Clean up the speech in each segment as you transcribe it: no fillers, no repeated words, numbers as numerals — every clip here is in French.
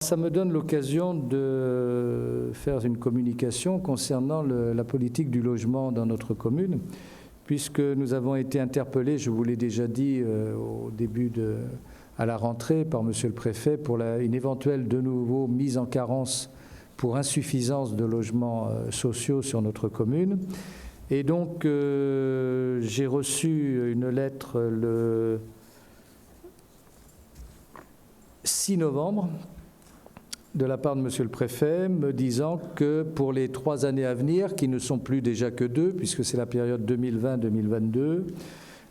Ça me donne l'occasion de faire une communication concernant la politique du logement dans notre commune, puisque nous avons été interpellés, je vous l'ai déjà dit au début à la rentrée par Monsieur le Préfet, pour une éventuelle de nouveau mise en carence pour insuffisance de logements sociaux sur notre commune. Et donc j'ai reçu une lettre le 6 novembre de la part de Monsieur le Préfet, me disant que pour les 3 années à venir, qui ne sont plus déjà que 2, puisque c'est la période 2020-2022,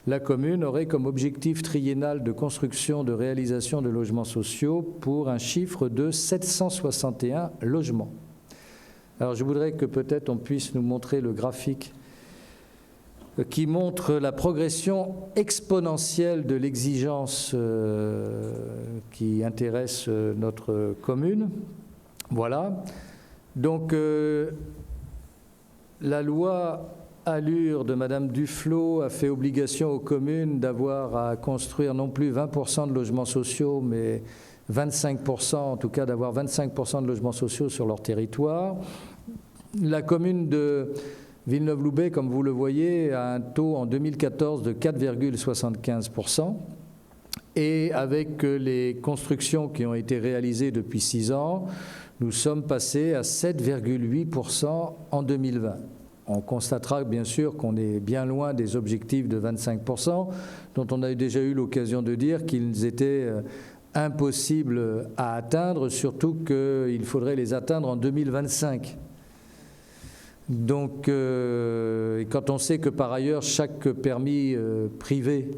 la commune aurait comme objectif triennal de construction, de réalisation de logements sociaux pour un chiffre de 761 logements. Alors je voudrais que peut-être on puisse nous montrer le graphique qui montre la progression exponentielle de l'exigence qui intéresse notre commune. Voilà. Donc, la loi Allure de Madame Duflot a fait obligation aux communes d'avoir à construire non plus 20% de logements sociaux, mais 25%, en tout cas d'avoir 25% de logements sociaux sur leur territoire. La commune de Villeneuve-Loubet, comme vous le voyez, a un taux en 2014 de 4,75%. Et avec les constructions qui ont été réalisées depuis 6 ans, nous sommes passés à 7,8% en 2020. On constatera bien sûr qu'on est bien loin des objectifs de 25%, dont on a déjà eu l'occasion de dire qu'ils étaient impossibles à atteindre, surtout qu'il faudrait les atteindre en 2025. Donc, quand on sait que par ailleurs chaque permis privé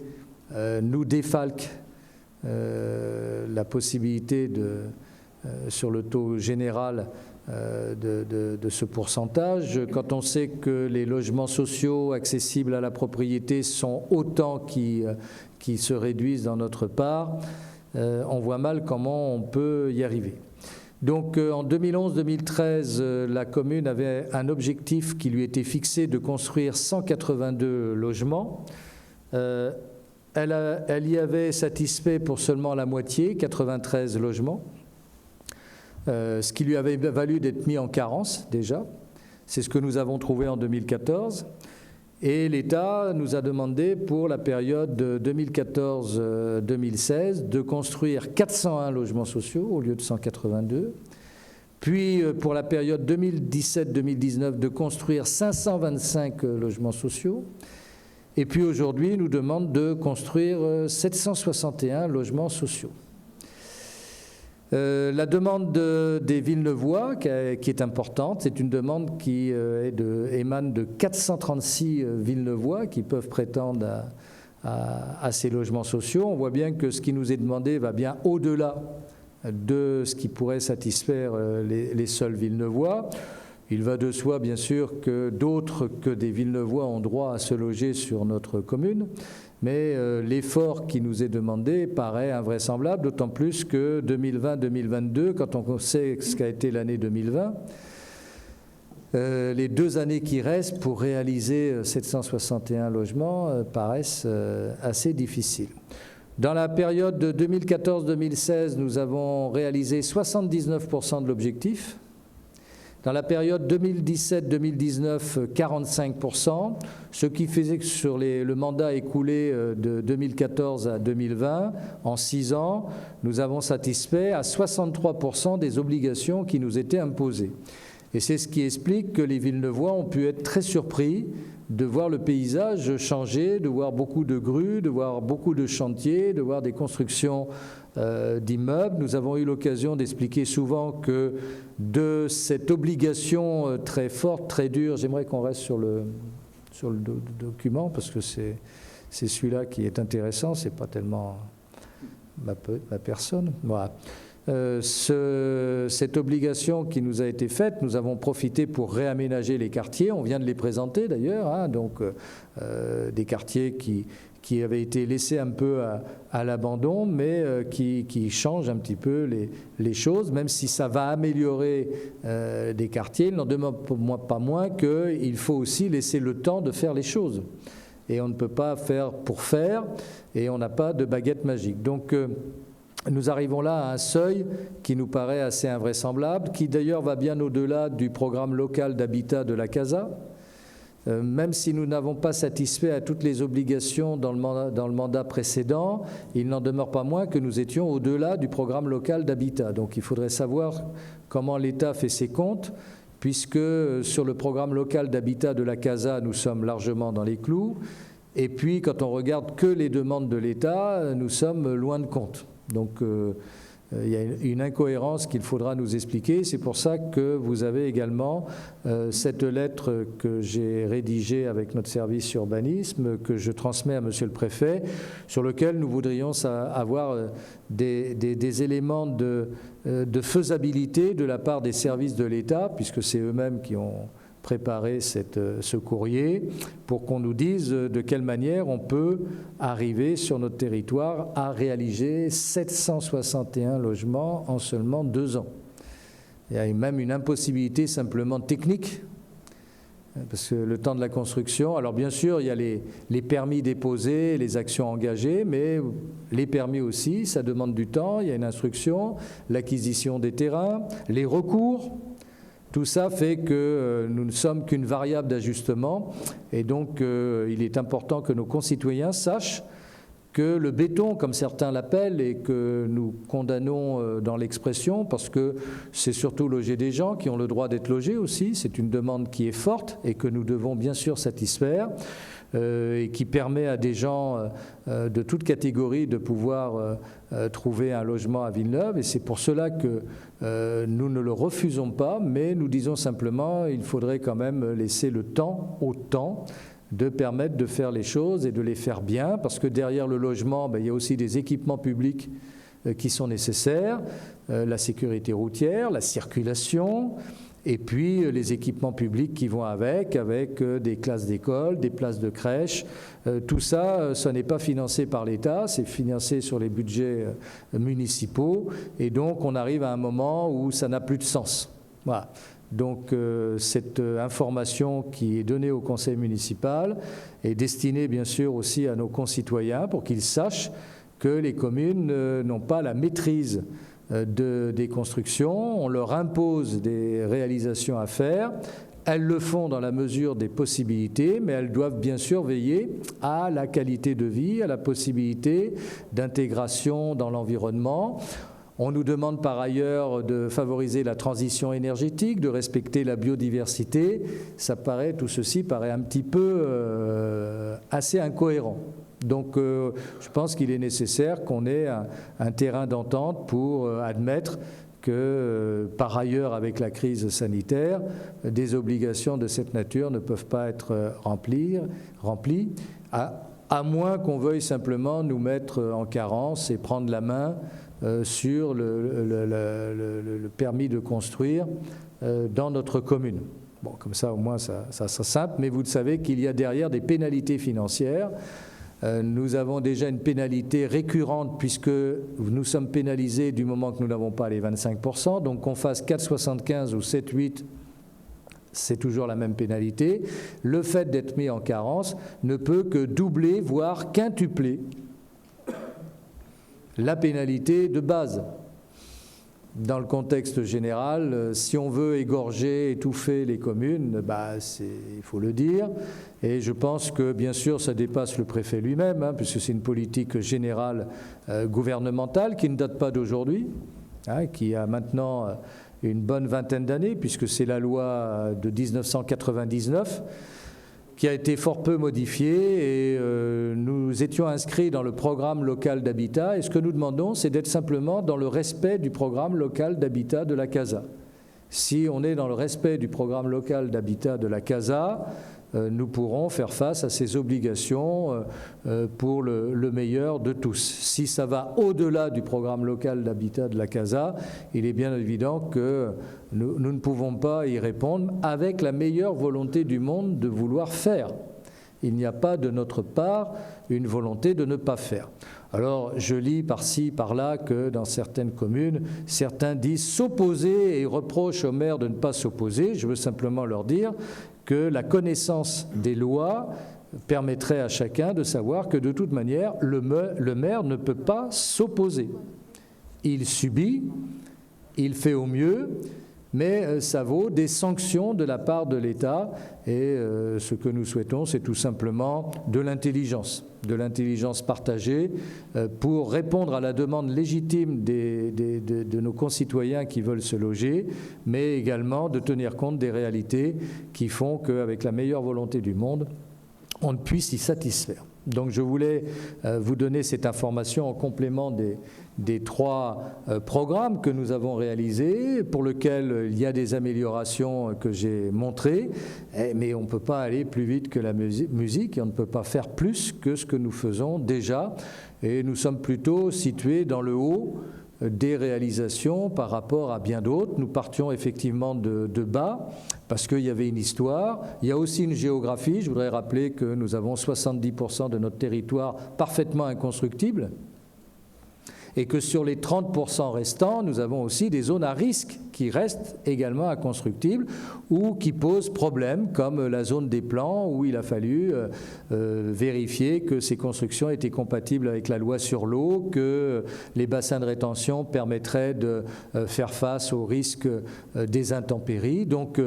nous défalque la possibilité sur le taux général de ce pourcentage, quand on sait que les logements sociaux accessibles à la propriété sont autant qui se réduisent dans notre part, on voit mal comment on peut y arriver. Donc en 2011-2013, la commune avait un objectif qui lui était fixé de construire 182 logements. Elle y avait satisfait pour seulement la moitié, 93 logements, ce qui lui avait valu d'être mis en carence déjà. C'est ce que nous avons trouvé en 2014. Et l'État nous a demandé pour la période 2014-2016 de construire 401 logements sociaux au lieu de 182. Puis pour la période 2017-2019 de construire 525 logements sociaux. Et puis aujourd'hui, il nous demande de construire 761 logements sociaux. La demande des Villeneuvois, qui est importante, c'est une demande qui émane de 436 Villeneuvois qui peuvent prétendre à ces logements sociaux. On voit bien que ce qui nous est demandé va bien au-delà de ce qui pourrait satisfaire les seuls Villeneuvois. Il va de soi, bien sûr, que d'autres que des Villeneuvois ont droit à se loger sur notre commune. Mais l'effort qui nous est demandé paraît invraisemblable, d'autant plus que 2020-2022, quand on sait ce qu'a été l'année 2020, les 2 années qui restent pour réaliser 761 logements paraissent assez difficiles. Dans la période de 2014-2016, nous avons réalisé 79% de l'objectif. Dans la période 2017-2019, 45%, ce qui faisait que sur le mandat écoulé de 2014 à 2020, en 6 ans, nous avons satisfait à 63% des obligations qui nous étaient imposées. Et c'est ce qui explique que les Villeneuvois ont pu être très surpris de voir le paysage changer, de voir beaucoup de grues, de voir beaucoup de chantiers, de voir des constructions d'immeubles. Nous avons eu l'occasion d'expliquer souvent que de cette obligation très forte, très dure, j'aimerais qu'on reste sur le document parce que c'est celui-là qui est intéressant, c'est pas tellement ma personne. Voilà. Cette obligation qui nous a été faite, nous avons profité pour réaménager les quartiers, on vient de les présenter d'ailleurs, hein, donc des quartiers qui avaient été laissés un peu à l'abandon, mais qui changent un petit peu les choses, même si ça va améliorer des quartiers, il n'en demeure pas moins qu'il faut aussi laisser le temps de faire les choses. Et on ne peut pas faire pour faire, et on n'a pas de baguette magique. Donc nous arrivons là à un seuil qui nous paraît assez invraisemblable, qui d'ailleurs va bien au-delà du programme local d'habitat de la CASA. Même si nous n'avons pas satisfait à toutes les obligations dans le mandat précédent, il n'en demeure pas moins que nous étions au-delà du programme local d'habitat. Donc il faudrait savoir comment l'État fait ses comptes, puisque sur le programme local d'habitat de la CASA, nous sommes largement dans les clous. Et puis quand on regarde que les demandes de l'État, nous sommes loin de compte. Donc il y a une incohérence qu'il faudra nous expliquer. C'est pour ça que vous avez également cette lettre que j'ai rédigée avec notre service urbanisme, que je transmets à Monsieur le Préfet, sur lequel nous voudrions avoir des éléments de faisabilité de la part des services de l'État, puisque c'est eux-mêmes qui ont préparer ce courrier pour qu'on nous dise de quelle manière on peut arriver sur notre territoire à réaliser 761 logements en seulement 2 ans. Il y a même une impossibilité simplement technique, parce que le temps de la construction, alors bien sûr il y a les permis déposés, les actions engagées, mais les permis aussi, ça demande du temps, il y a une instruction, l'acquisition des terrains, les recours. Tout ça fait que nous ne sommes qu'une variable d'ajustement et donc il est important que nos concitoyens sachent que le béton, comme certains l'appellent et que nous condamnons dans l'expression, parce que c'est surtout loger des gens qui ont le droit d'être logés aussi, c'est une demande qui est forte et que nous devons bien sûr satisfaire, et qui permet à des gens de toute catégorie de pouvoir trouver un logement à Villeneuve. Et c'est pour cela que nous ne le refusons pas, mais nous disons simplement qu'il faudrait quand même laisser le temps au temps de permettre de faire les choses et de les faire bien, parce que derrière le logement, il y a aussi des équipements publics qui sont nécessaires, la sécurité routière, la circulation, et puis les équipements publics qui vont avec des classes d'école, des places de crèche. Tout ça, ça n'est pas financé par l'État, c'est financé sur les budgets municipaux, et donc on arrive à un moment où ça n'a plus de sens. Voilà. Donc cette information qui est donnée au conseil municipal est destinée bien sûr aussi à nos concitoyens pour qu'ils sachent que les communes n'ont pas la maîtrise des constructions, on leur impose des réalisations à faire, elles le font dans la mesure des possibilités, mais elles doivent bien sûr veiller à la qualité de vie, à la possibilité d'intégration dans l'environnement. On nous demande par ailleurs de favoriser la transition énergétique, de respecter la biodiversité. Tout ceci paraît un petit peu assez incohérent. Donc je pense qu'il est nécessaire qu'on ait un terrain d'entente pour admettre que par ailleurs avec la crise sanitaire, des obligations de cette nature ne peuvent pas être remplies, à moins qu'on veuille simplement nous mettre en carence et prendre la main sur le permis de construire dans notre commune. Bon, comme ça, au moins, ça sera simple, mais vous le savez qu'il y a derrière des pénalités financières. Nous avons déjà une pénalité récurrente puisque nous sommes pénalisés du moment que nous n'avons pas les 25%, donc qu'on fasse 4,75 ou 7,8, c'est toujours la même pénalité. Le fait d'être mis en carence ne peut que doubler, voire quintupler la pénalité de base. Dans le contexte général, si on veut égorger, étouffer les communes, il faut le dire. Et je pense que, bien sûr, ça dépasse le préfet lui-même, puisque c'est une politique générale gouvernementale qui ne date pas d'aujourd'hui, qui a maintenant une bonne vingtaine d'années, puisque c'est la loi de 1999, qui a été fort peu modifiée, et nous étions inscrits dans le programme local d'habitat, et ce que nous demandons, c'est d'être simplement dans le respect du programme local d'habitat de la CASA. Si on est dans le respect du programme local d'habitat de la CASA, nous pourrons faire face à ces obligations pour le meilleur de tous. Si ça va au-delà du programme local d'habitat de la CASA, il est bien évident que nous ne pouvons pas y répondre avec la meilleure volonté du monde de vouloir faire. Il n'y a pas de notre part une volonté de ne pas faire. Alors, je lis par-ci, par-là que dans certaines communes, certains disent s'opposer et reprochent aux maires de ne pas s'opposer. Je veux simplement leur dire que la connaissance des lois permettrait à chacun de savoir que de toute manière, le maire ne peut pas s'opposer. il subit, il fait au mieux, mais ça vaut des sanctions de la part de l'État et ce que nous souhaitons, c'est tout simplement de l'intelligence partagée pour répondre à la demande légitime de nos concitoyens qui veulent se loger, mais également de tenir compte des réalités qui font qu'avec la meilleure volonté du monde, on ne puisse y satisfaire. Donc je voulais vous donner cette information en complément des 3 programmes que nous avons réalisés, pour lesquels il y a des améliorations que j'ai montrées, mais on ne peut pas aller plus vite que la musique et on ne peut pas faire plus que ce que nous faisons déjà. Et nous sommes plutôt situés dans le haut des réalisations par rapport à bien d'autres. Nous partions effectivement de bas parce qu'il y avait une histoire. Il y a aussi une géographie. Je voudrais rappeler que nous avons 70% de notre territoire parfaitement inconstructible et que sur les 30% restants, nous avons aussi des zones à risque qui restent également inconstructibles ou qui posent problème, comme la zone des plans où il a fallu vérifier que ces constructions étaient compatibles avec la loi sur l'eau, que les bassins de rétention permettraient de faire face aux risques des intempéries. Donc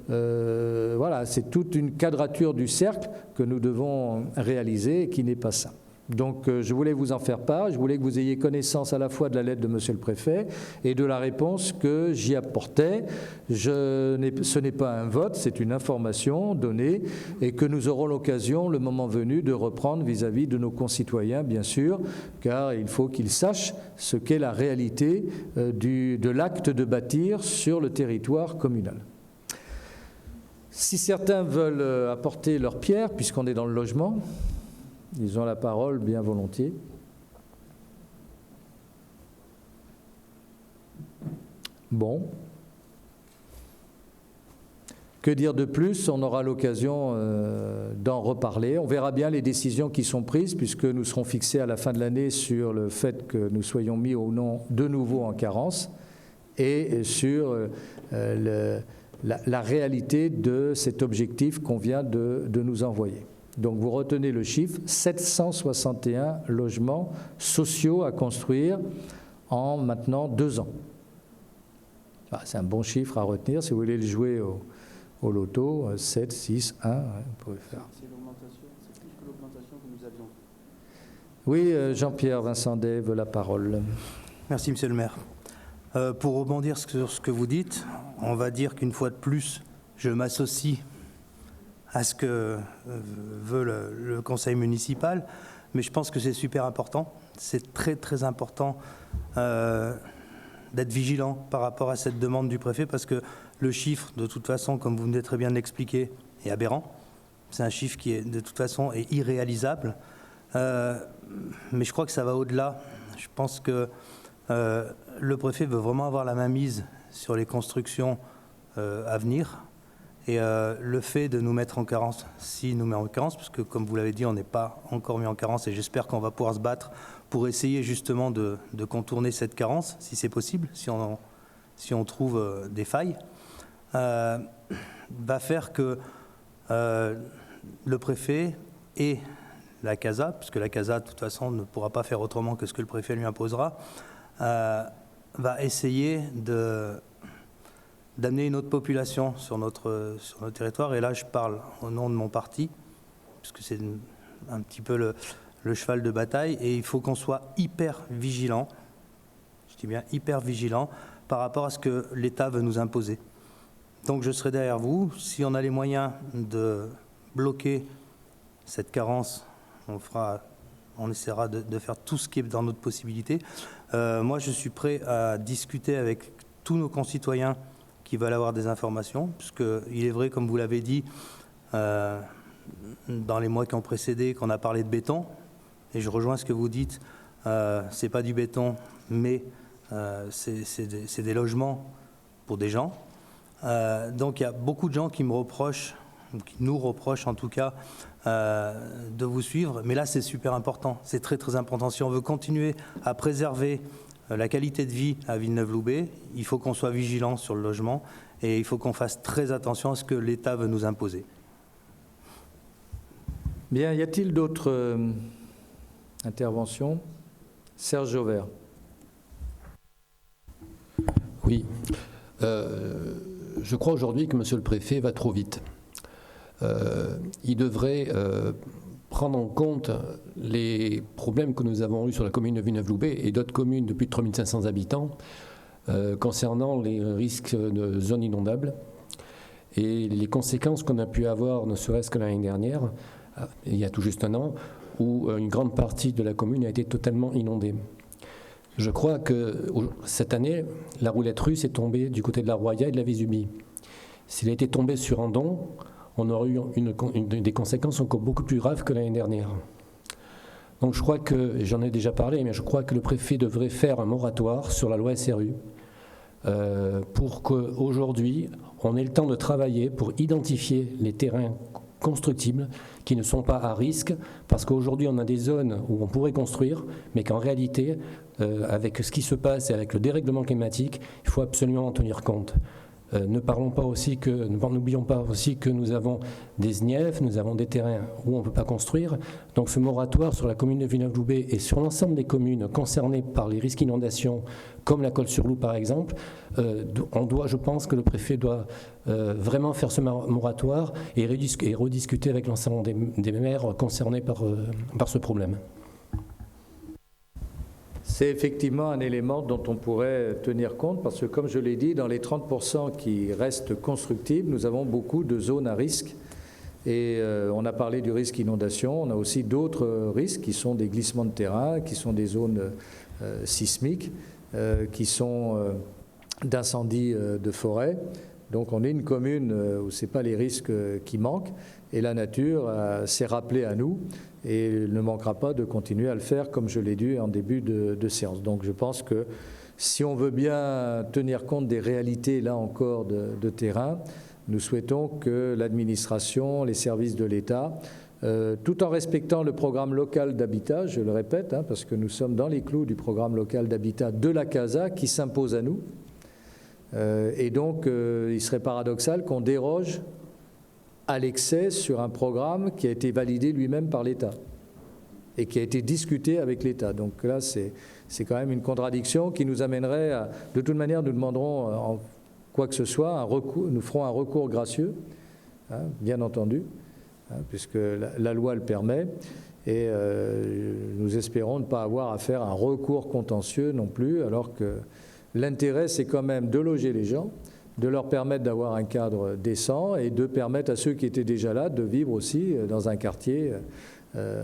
voilà, c'est toute une quadrature du cercle que nous devons réaliser et qui n'est pas simple. Donc je voulais vous en faire part, je voulais que vous ayez connaissance à la fois de la lettre de Monsieur le Préfet et de la réponse que j'y apportais. Ce n'est pas un vote, c'est une information donnée et que nous aurons l'occasion, le moment venu, de reprendre vis-à-vis de nos concitoyens, bien sûr, car il faut qu'ils sachent ce qu'est la réalité de l'acte de bâtir sur le territoire communal. Si certains veulent apporter leur pierre, puisqu'on est dans le logement, ils ont la parole bien volontiers. Bon. Que dire de plus? On aura l'occasion d'en reparler. On verra bien les décisions qui sont prises, puisque nous serons fixés à la fin de l'année sur le fait que nous soyons mis au nom de nouveau en carence et sur la réalité de cet objectif qu'on vient de nous envoyer. Donc vous retenez le chiffre, 761 logements sociaux à construire en maintenant 2 ans. C'est un bon chiffre à retenir. Si vous voulez le jouer au loto, 7, 6, 1, vous pouvez faire. C'est l'augmentation, c'est plus que l'augmentation que nous avions. Oui, Jean-Pierre Vincent-Day veut la parole. Merci, Monsieur le maire. Pour rebondir sur ce que vous dites, on va dire qu'une fois de plus, je m'associe à ce que veut le conseil municipal, mais je pense que c'est super important. C'est très très important d'être vigilant par rapport à cette demande du préfet, parce que le chiffre, de toute façon, comme vous venez très bien de l'expliquer, est aberrant. C'est un chiffre qui, de toute façon, est irréalisable. Mais je crois que ça va au-delà. Je pense que le préfet veut vraiment avoir la main mise sur les constructions à venir. Et le fait de nous mettre en carence, s'il nous met en carence, parce que comme vous l'avez dit, on n'est pas encore mis en carence et j'espère qu'on va pouvoir se battre pour essayer justement de contourner cette carence, si c'est possible, si on trouve des failles, va faire que le préfet et la CASA, puisque la CASA de toute façon ne pourra pas faire autrement que ce que le préfet lui imposera, va essayer d'amener une autre population sur notre territoire. Et là, je parle au nom de mon parti, puisque c'est un petit peu le cheval de bataille. Et il faut qu'on soit hyper vigilant, je dis bien hyper vigilant, par rapport à ce que l'État veut nous imposer. Donc je serai derrière vous. Si on a les moyens de bloquer cette carence, on essaiera de faire tout ce qui est dans notre possibilité. Moi, je suis prêt à discuter avec tous nos concitoyens qui veulent avoir des informations, puisqu'il est vrai, comme vous l'avez dit, dans les mois qui ont précédé, qu'on a parlé de béton, et je rejoins ce que vous dites, c'est pas du béton, mais c'est des logements pour des gens. Donc il y a beaucoup de gens qui me reprochent, ou qui nous reprochent en tout cas, de vous suivre, mais là c'est super important, c'est très très important. Si on veut continuer à préserver la qualité de vie à Villeneuve-Loubet, il faut qu'on soit vigilant sur le logement et il faut qu'on fasse très attention à ce que l'État veut nous imposer. Bien, y a-t-il d'autres interventions? Serge Jauvert. Oui. Je crois aujourd'hui que Monsieur le Préfet va trop vite. Il devrait prendre en compte les problèmes que nous avons eus sur la commune de Villeneuve-Loubet et d'autres communes de plus de 3500 habitants concernant les risques de zones inondables et les conséquences qu'on a pu avoir, ne serait-ce que l'année dernière, il y a tout juste un an, où une grande partie de la commune a été totalement inondée. Je crois que cette année, la roulette russe est tombée du côté de la Roya et de la Vésubie. S'il a été tombé sur Andon, on aurait eu des conséquences encore beaucoup plus graves que l'année dernière. Donc je crois que, j'en ai déjà parlé, mais je crois que le préfet devrait faire un moratoire sur la loi SRU pour qu'aujourd'hui, on ait le temps de travailler pour identifier les terrains constructibles qui ne sont pas à risque, parce qu'aujourd'hui on a des zones où on pourrait construire, mais qu'en réalité, avec ce qui se passe et avec le dérèglement climatique, il faut absolument en tenir compte. N'oublions pas aussi que nous avons des SNIEF, nous avons des terrains où on ne peut pas construire. Donc ce moratoire sur la commune de Villeneuve-Loubet et sur l'ensemble des communes concernées par les risques d'inondation, comme la Colle-sur-Loup par exemple, je pense que le préfet doit vraiment faire ce moratoire et rediscuter avec l'ensemble des maires concernés par ce problème. C'est effectivement un élément dont on pourrait tenir compte parce que, comme je l'ai dit, dans les 30% qui restent constructibles, nous avons beaucoup de zones à risque. Et on a parlé du risque inondation, on a aussi d'autres risques qui sont des glissements de terrain, qui sont des zones sismiques, qui sont d'incendies de forêt. Donc on est une commune où ce n'est pas les risques qui manquent et la nature s'est rappelée à nous et ne manquera pas de continuer à le faire comme je l'ai dit en début de séance. Donc je pense que si on veut bien tenir compte des réalités là encore de terrain, nous souhaitons que l'administration, les services de l'État, tout en respectant le programme local d'habitat, je le répète, parce que nous sommes dans les clous du programme local d'habitat de la CASA qui s'impose à nous, et donc il serait paradoxal qu'on déroge à l'excès sur un programme qui a été validé lui-même par l'État et qui a été discuté avec l'État. Donc là, c'est quand même une contradiction qui nous amènerait à... De toute manière, nous demanderons, en quoi que ce soit, nous ferons un recours gracieux, bien entendu, puisque la loi le permet, et nous espérons ne pas avoir à faire un recours contentieux non plus, alors que l'intérêt, c'est quand même de loger les gens, de leur permettre d'avoir un cadre décent et de permettre à ceux qui étaient déjà là de vivre aussi dans un quartier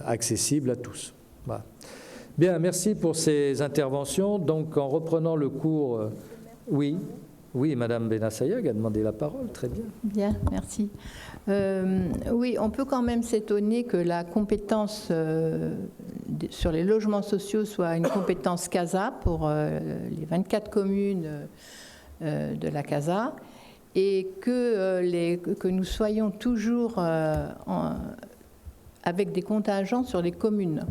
accessible à tous. Voilà. Bien, merci pour ces interventions. Donc, en reprenant le cours... Oui, Madame Benassayag a demandé la parole, très bien. Bien, merci. Oui, on peut quand même s'étonner que la compétence sur les logements sociaux soit une compétence CASA pour les 24 communes de la CASA et que nous soyons toujours avec des contingents sur les communes.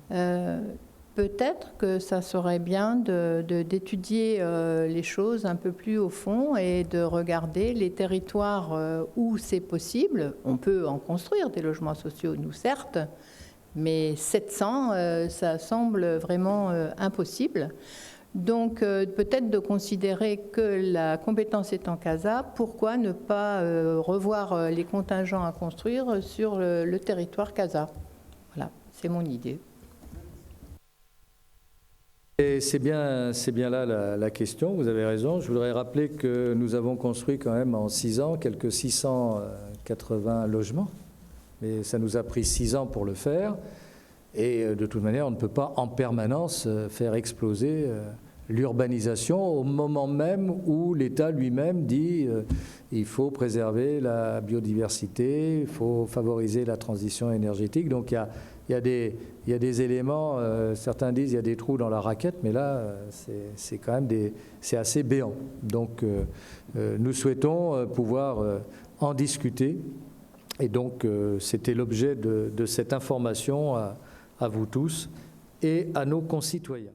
Peut-être que ça serait bien d'étudier les choses un peu plus au fond et de regarder les territoires où c'est possible. On peut en construire des logements sociaux, nous certes, mais 700, ça semble vraiment impossible. Donc peut-être de considérer que la compétence est en CASA, pourquoi ne pas revoir les contingents à construire sur le territoire CASA? Voilà, c'est mon idée. Et c'est bien là la question, vous avez raison. Je voudrais rappeler que nous avons construit quand même en 6 ans quelques 680 logements, mais ça nous a pris 6 ans pour le faire. Et de toute manière, on ne peut pas en permanence faire exploser l'urbanisation au moment même où l'État lui-même dit il faut préserver la biodiversité, il faut favoriser la transition énergétique. Donc il y a des éléments, certains disent il y a des trous dans la raquette, mais là c'est quand même c'est assez béant. Donc nous souhaitons pouvoir en discuter et donc c'était l'objet de cette information à vous tous et à nos concitoyens.